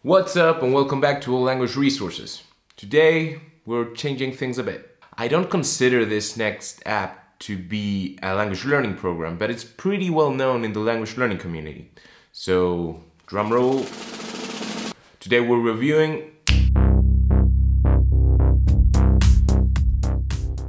What's up and welcome back to All Language Resources. Today we're changing things a bit. I don't consider this next app to be a language learning program, but it's pretty well known in the language learning community. So, drum roll. Today we're reviewing.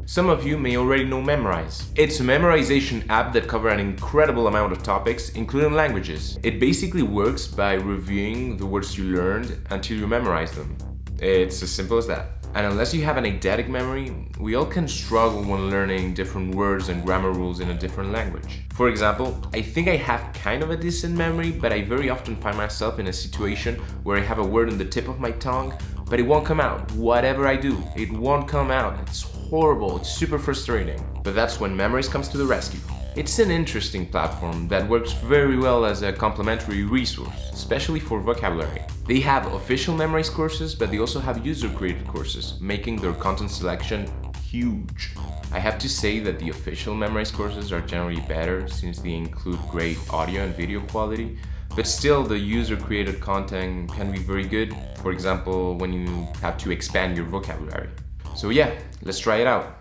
Some of you may already know Memrise. It's a memorization app that covers an incredible amount of topics, including languages. It basically works by reviewing the words you learned until you memorize them. It's as simple as that. And unless you have an eidetic memory, we all can struggle when learning different words and grammar rules in a different language. For example, I think I have kind of a decent memory, but I very often find myself in a situation where I have a word on the tip of my tongue, but it won't come out. Whatever I do, it won't come out. It's horrible, it's super frustrating. But that's when Memrise comes to the rescue. It's an interesting platform that works very well as a complementary resource, especially for vocabulary. They have official Memrise courses, but they also have user-created courses, making their content selection huge. I have to say that the official Memrise courses are generally better since they include great audio and video quality, but still the user-created content can be very good, for example, when you have to expand your vocabulary. So yeah, let's try it out.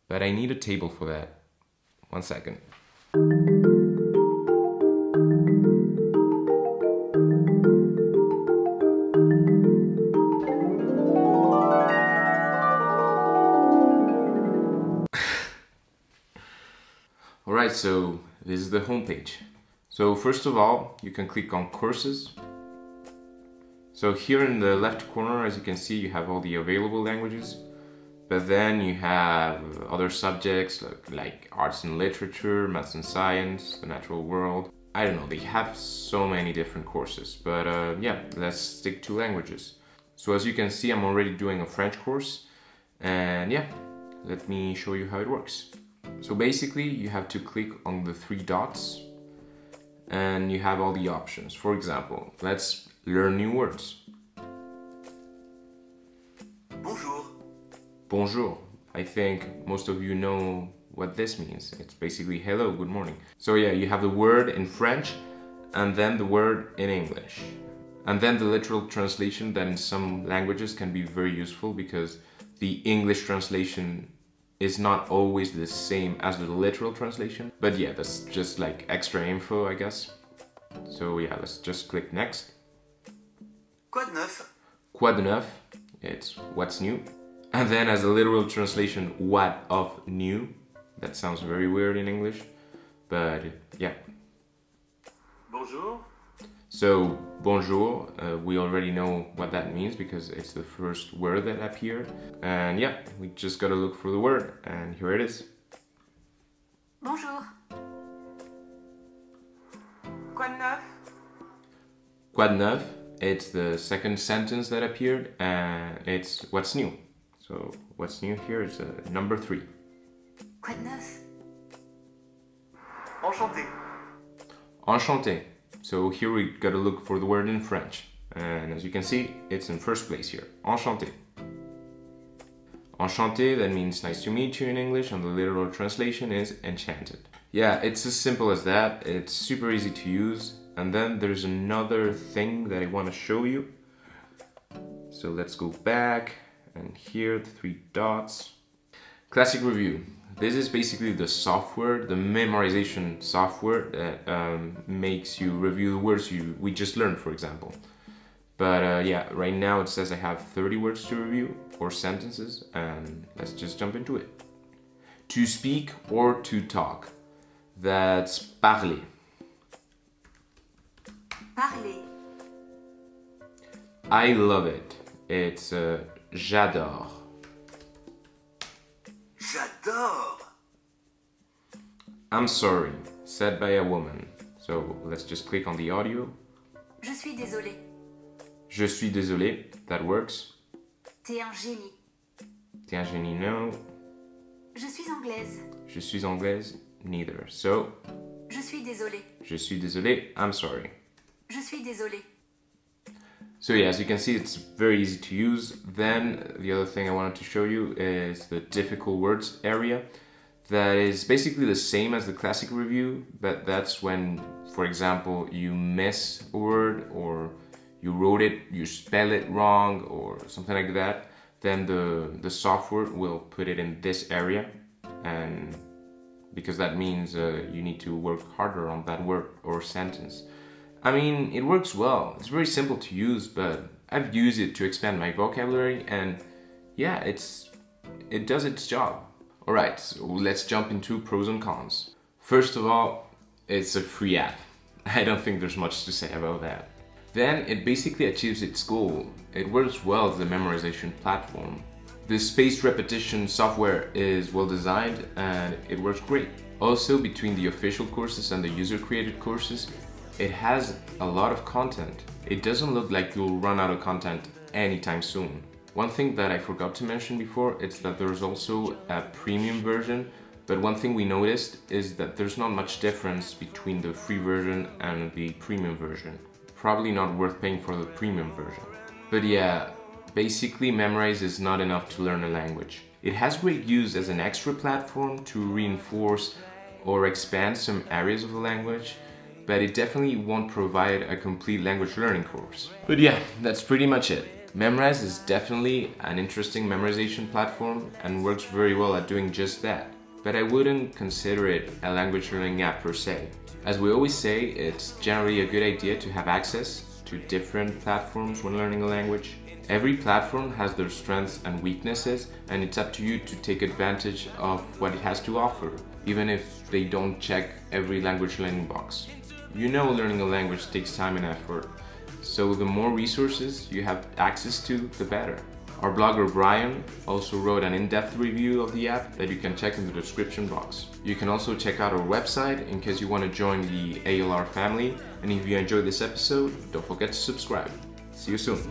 But I need a table for that. 1 second. Alright, so this is the homepage. So first of all, you can click on courses. So here in the left corner, as you can see, you have all the available languages. But then you have other subjects like arts and literature, maths and science, the natural world. I don't know, they have so many different courses. But yeah, let's stick to languages. So as you can see, I'm already doing a French course. And yeah, let me show you how it works. So basically, you have to click on the 3 dots and you have all the options. For example, let's learn new words. Bonjour. Bonjour. I think most of you know what this means. It's basically hello, good morning. So yeah, you have the word in French and then the word in English. And then the literal translation that in some languages can be very useful because the English translation is not always the same as the literal translation. But yeah, that's just like extra info, I guess. So yeah, let's just click next. Quoi de neuf? Quoi de neuf? It's what's new. And then as a literal translation, what of new? That sounds very weird in English, but yeah. Bonjour. So, bonjour, we already know what that means because it's the first word that appeared. And yeah, we just gotta look for the word, and here it is. Bonjour. Quoi de neuf? Quoi de neuf? It's the second sentence that appeared, and it's what's new. So what's new here is number 3. Quoi de neuf? Enchanté. Enchanté. So here we gotta look for the word in French. And as you can see, it's in first place here. Enchanté. Enchanté, that means nice to meet you in English, and the literal translation is enchanted. Yeah, it's as simple as that. It's super easy to use. And then there's another thing that I want to show you. So let's go back. And here, the 3 dots. Classic review. This is basically the software, the memorization software that makes you review the words we just learned, for example. But yeah, right now it says I have 30 words to review, or sentences, and let's just jump into it. To speak or to talk. That's parler. Parler. I love it. It's j'adore. J'adore. I'm sorry, said by a woman. So let's just click on the audio. Je suis désolée. Je suis désolé, that works. T'es un génie. T'es un génie, no. Je suis anglaise. Je suis anglaise, neither. So, Je suis désolée. je suis désolé, I'm sorry. Je suis désolée. So yeah, as you can see, it's very easy to use. Then the other thing I wanted to show you is the difficult words area. That is basically the same as the classic review, but that's when, for example, you miss a word or you wrote it, you spell it wrong or something like that, then the software will put it in this area, and because that means you need to work harder on that word or sentence. I mean, it works well. It's very simple to use, but I've used it to expand my vocabulary, and yeah, it does its job. Alright, so let's jump into pros and cons. First of all, it's a free app. I don't think there's much to say about that. Then it basically achieves its goal. It works well as a memorization platform. The spaced repetition software is well designed and it works great. Also, between the official courses and the user-created courses, it has a lot of content. It doesn't look like you'll run out of content anytime soon. One thing that I forgot to mention before is that there's also a premium version, but one thing we noticed is that there's not much difference between the free version and the premium version. Probably not worth paying for the premium version. But yeah, basically Memrise is not enough to learn a language. It has great use as an extra platform to reinforce or expand some areas of the language, but it definitely won't provide a complete language learning course. But yeah, that's pretty much it. Memrise is definitely an interesting memorization platform and works very well at doing just that. But I wouldn't consider it a language learning app per se. As we always say, it's generally a good idea to have access to different platforms when learning a language. Every platform has their strengths and weaknesses, and it's up to you to take advantage of what it has to offer, even if they don't check every language learning box. You know, learning a language takes time and effort, so the more resources you have access to, the better. Our blogger Brian also wrote an in-depth review of the app that you can check in the description box. You can also check out our website in case you want to join the ALR family, and if you enjoyed this episode, don't forget to subscribe. See you soon.